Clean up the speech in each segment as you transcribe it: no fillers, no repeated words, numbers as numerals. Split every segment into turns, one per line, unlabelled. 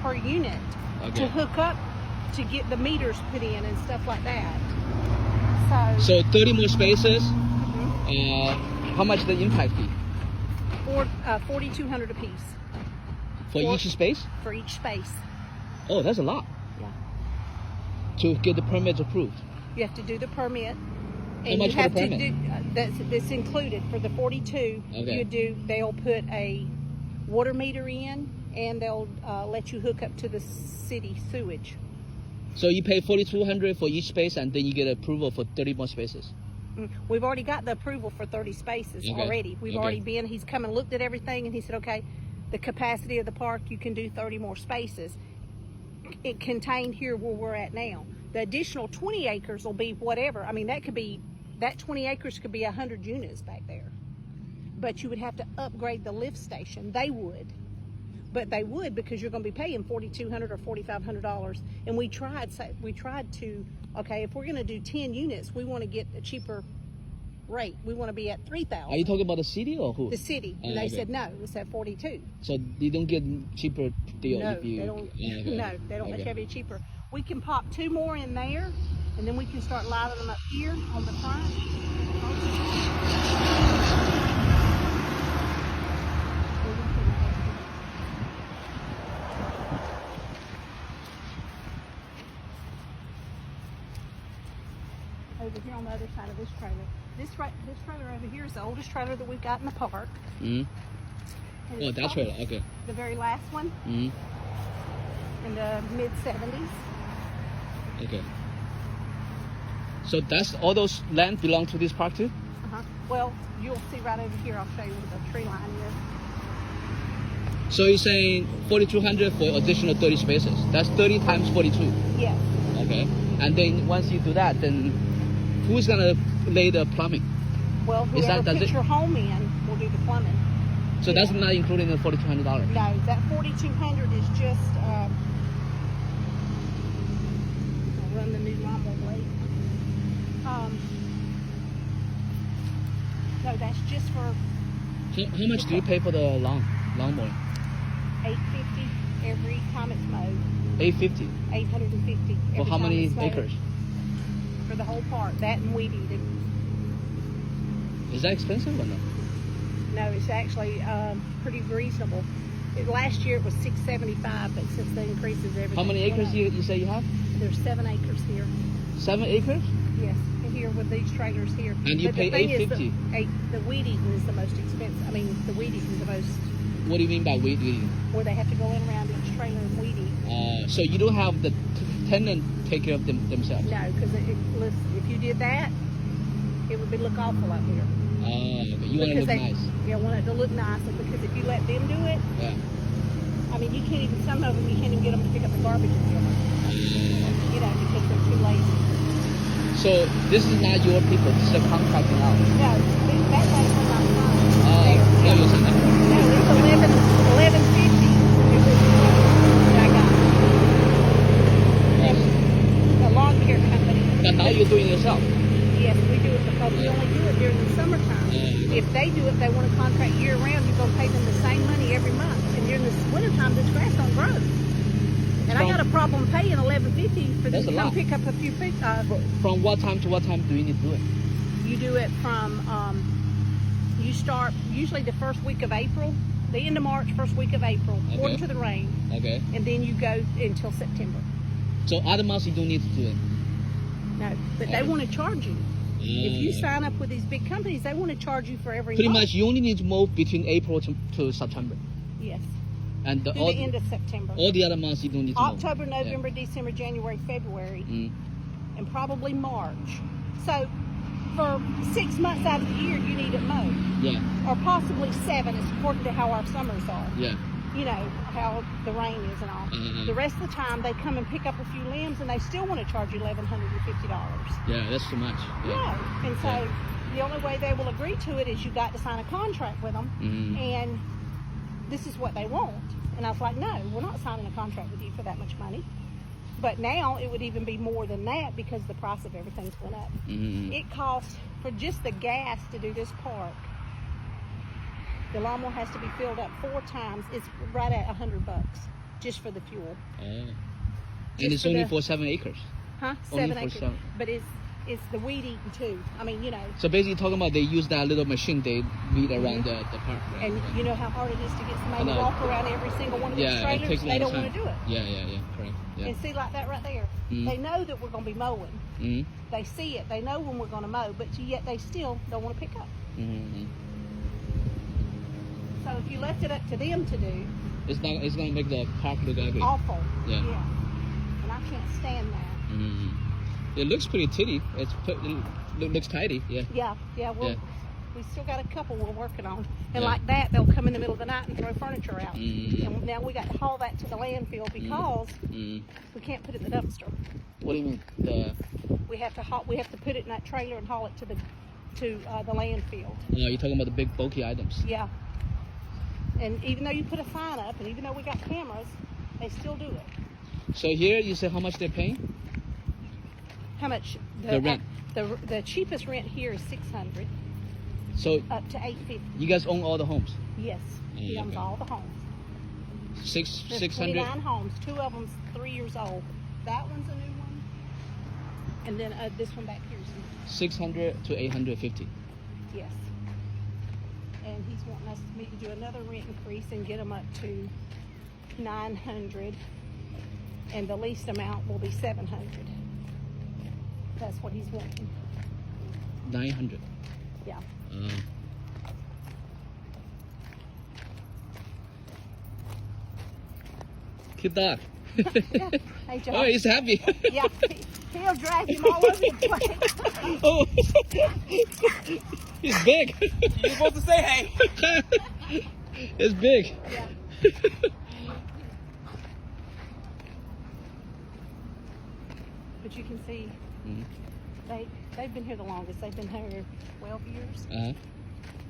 per unit to hook up to get the meters put in and stuff like that.
So 30 more spaces. How much the impact fee?
$4,200 a piece.
For each space?
For each space.
Oh, that's a lot.
Yeah.
To get the permits approved.
You have to do the permit.
How much for the permit?
That's included for the 42.
Okay.
They'll put a water meter in, and they'll let you hook up to the city sewage.
So you pay $4,200 for each space, and then you get approval for 30 more spaces.
We've already got the approval for 30 spaces already. We've already been. He's come and looked at everything, and he said, okay, the capacity of the park, you can do 30 more spaces. It contained here where we're at now. The additional 20 acres will be whatever. I mean, that 20 acres could be 100 units back there. But you would have to upgrade the lift station. They would. But they would, because you're going to be paying $4,200 or $4,500. And we tried to, okay, if we're going to do 10 units, we want to get a cheaper rate. We want to be at $3,000.
Are you talking about the city or who?
The city. And they said no, it's at 42.
So you don't get cheaper deal
No,
if you...
they don't. No, they don't let you have any cheaper. We can pop 2 more in there, and then we can start lining them up here on the front. Over here on the other side of this trailer. This trailer over here is the oldest trailer that we've got in the park.
Oh, that trailer, okay.
The very last one. In the mid-70s.
Okay. So that's all those land belong to this park too?
Well, you'll see right over here. I'll show you where the tree line is.
So you're saying 4,200 for additional 30 spaces? That's 30 times 42.
Yes.
Okay. And then once you do that, then who's gonna lay the plumbing?
Well, whoever puts your home in will do the plumbing.
So that's not including the $4,200?
No, that $4,200 is just I'll run the new lawnmower blade. No, that's just for
How much do you pay for the lawnmower?
$850 every time it's mowed.
$850.
$850.
For how many acres?
For the whole park, that and weed eating.
Is that expensive or no?
No, it's actually pretty reasonable. Last year it was $675, but since the increases everything.
How many acres you say you have?
There's 7 acres here.
7 acres?
Yes, here with these trailers here.
And you pay $850.
The weed eating is the most expensive. I mean, the weed eating is the most.
What do you mean by weed eating?
Where they have to go in around each trailer and weed eat.
So you don't have the tenant take care of themselves?
No, because if you did that, it would look awful up here.
But you want it to look nice.
Yeah, I want it to look nice, because if you let them do it, I mean, you can't even, some of them, you can't even get them to pick up the garbage and give them. You know, because they're too lazy.
So this is not your people, this is a contracting out?
No, that last one I'm fine.
No, you're saying that?
No, it's $11.50. It was that I got. The lawn care company.
But now you're doing it yourself?
Yes, we do it because we only do it during the summertime. If they do it, they want to contract year round, you're going to pay them the same money every month. And during the wintertime, this grass don't grow. And I got a problem paying $11.50 for them to come pick up a few fish.
From what time to what time do you need to do it?
You do it from, you start usually the first week of April, the end of March, first week of April, according to the rain.
Okay.
And then you go until September.
So other months you don't need to do it?
No, but they want to charge you. If you sign up with these big companies, they want to charge you for every
Pretty
month.
much you only need to mow between April to September.
Yes.
And
Through the end of September.
All the other months you don't need to mow.
October, November, December, January, February, and probably March. So for 6 months out of the year, you need it mowed.
Yeah.
Or possibly 7, it's according to how our summers are.
Yeah.
You know, how the rain is and all. The rest of the time, they come and pick up a few limbs, and they still want to charge you $1,150.
Yeah, that's too much.
Yeah. And so the only way they will agree to it is you got to sign a contract with them, and this is what they want. And I was like, no, we're not signing a contract with you for that much money. But now it would even be more than that because the price of everything's went up. It costs, for just the gas to do this park, the lawnmower has to be filled up 4 times. It's right at $100 just for the fuel.
Oh. And
Just
it's
for
only
the-
for 7 acres.
Huh?
Only
7
for
acres.
7.
But it's the weed eating too. I mean, you know.
So basically talking about they use that little machine they weed around the park. Right?
And you know how hard it is to get somebody to
know.
walk around every single one of these
Yeah, it
trailers?
takes a lot
They
of
don't
time.
want to do it.
Yeah, correct. Yeah.
And see, like that right there.
Mhm.
They know that we're going to be mowing.
Mm-hmm.
They see it. They know when we're going to mow, but yet they still don't want to pick up.
Mm-hmm.
So if you left it up to them to do,
It's gonna make the park look ugly.
awful.
Yeah.
And I can't stand that.
Mm-hmm. It looks pretty tidy. It looks tidy. Yeah.
Yeah.
Yeah.
We still got a couple we're working on. And
Yeah.
like that, they'll come in the middle of the night and throw furniture out.
Mhm.
And now we got to haul that to the landfill because
Mm-hmm.
we can't put it in the dumpster.
What do you mean?
We have to put it in that trailer and haul it to the landfill.
You're talking about the big bulky items.
Yeah. And even though you put a sign up, and even though we got cameras, they still do it.
So here you say how much they're paying?
How much?
The rent.
The cheapest rent here is $600
So
up to $850.
you guys own all the homes?
Yes, he owns
Okay.
all the homes. There's
600.
29 homes. 2 of them's 3 years old. That one's a new one, and then this one back here is new.
600 to 850.
Yes. And he's wanting me to do another rent increase and get them up to 900, and the least amount will be 700. That's what he's wanting.
900.
Yeah.
Cute dog.
Hey, John.
Oh, he's happy.
Yeah, he'll drag him all over the place.
Oh, he's big.
You're supposed to say hey.
It's big.
Yeah. But you can see
Mhm.
they've been here the longest. They've been here 12 years,
Uh-huh.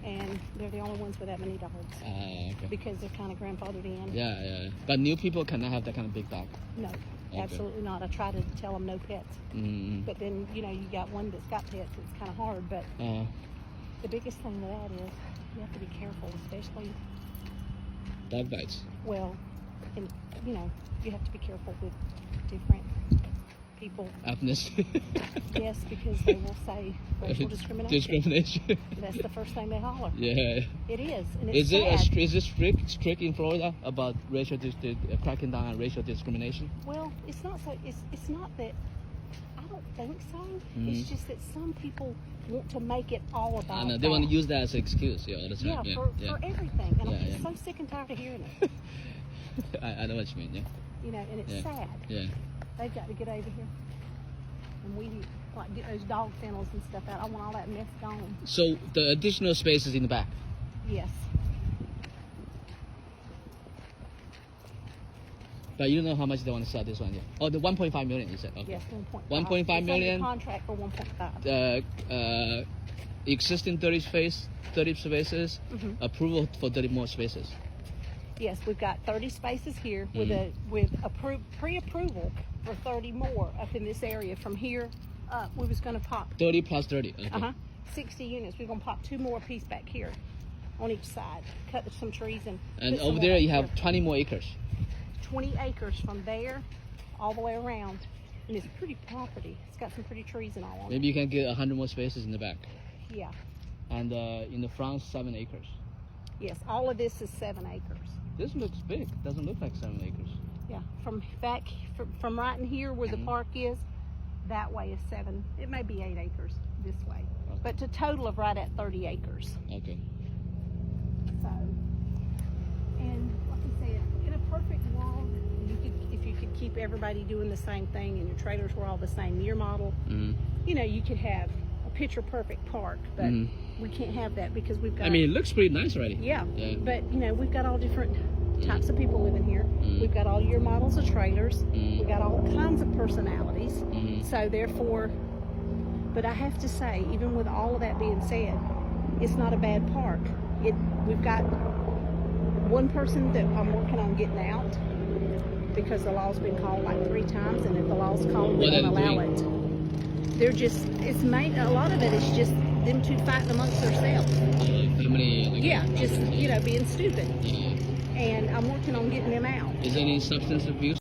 and they're the only ones with that many dogs
Okay.
because they're kind of grandfathered in.
Yeah. But new people cannot have that kind of big dog.
No, absolutely not. I try to tell them no pets,
Mm-hmm.
but then you got one that's got pets. It's kind of hard. But the biggest thing to that is you have to be careful, especially
Dog bites.
and you have to be careful with different people.
Ethnicity.
Yes, because they will say racial discrimination.
Discrimination.
That's the first thing they holler.
Yeah.
It is, and it's
Is it
sad.
is it strict in Florida about racial cracking down on racial discrimination?
Well, it's not so. It's not that. I don't think so.
Mhm.
It's just that some people want to make it all about.
I know they want to
that.
use that as an excuse, all the time.
Yeah, for everything, and
Yeah,
I'm just
yeah.
so sick and tired of hearing it.
I know what you mean. Yeah.
And it's
Yeah.
sad.
Yeah.
They've got to get over here, and we get those dog kennels and stuff out. I want all that mess gone.
So the additional space is in the back.
Yes.
But you don't know how much they want to sell this one yet. Oh, the 1.5 million, you said. Okay.
Yes. 1.5.
1.5
It's under
million.
contract for 1.5.
Existing 30 spaces.
Mhm.
Approval for 30 more spaces.
Yes, we've got 30 spaces here
Mhm.
with pre-approval for 30 more up in this area. From here up, we was going to pop
30 plus 30. Okay.
60 units. We're going to pop 2 more apiece back here on each side. Cut some trees and
And
put some
over
more
there
back
you have
here.
20 more acres.
20 acres from there all the way around, and it's pretty property. It's got some pretty trees and all on it.
Maybe you can get 100 more spaces in the back.
Yeah.
And in the front, 7 acres.
Yes. All of this is 7 acres.
This looks big. Doesn't look like 7 acres.
Yeah. From right in here where the
Mhm.
park is, that way is 7. It may be 8 acres this way,
Okay.
but to total of right at 30 acres.
Okay.
So, and like I said, in a perfect world, if you could keep everybody doing the same thing and your trailers were all the same year model,
Mm-hmm.
you could have a picture perfect park, but
Mhm.
we can't have that because we've got.
I mean, it looks pretty nice already.
Yeah.
Yeah.
But we've got all different types of people living here.
Mhm.
We've got all year models of trailers.
Mhm.
We've got all kinds of personalities.
Mhm.
So therefore, but I have to say, even with all of that being said, it's not a bad park. We've got one person that I'm working on getting out because the law's been called like 3 times, and if the law's called, we
What are
won't
they
allow
doing?
it. They're just, a lot of it is just them 2 fighting amongst themselves.
Family. Like,
Yeah, just, being stupid.
Yeah.
and I'm working on getting them out.
Is there any substance abuse?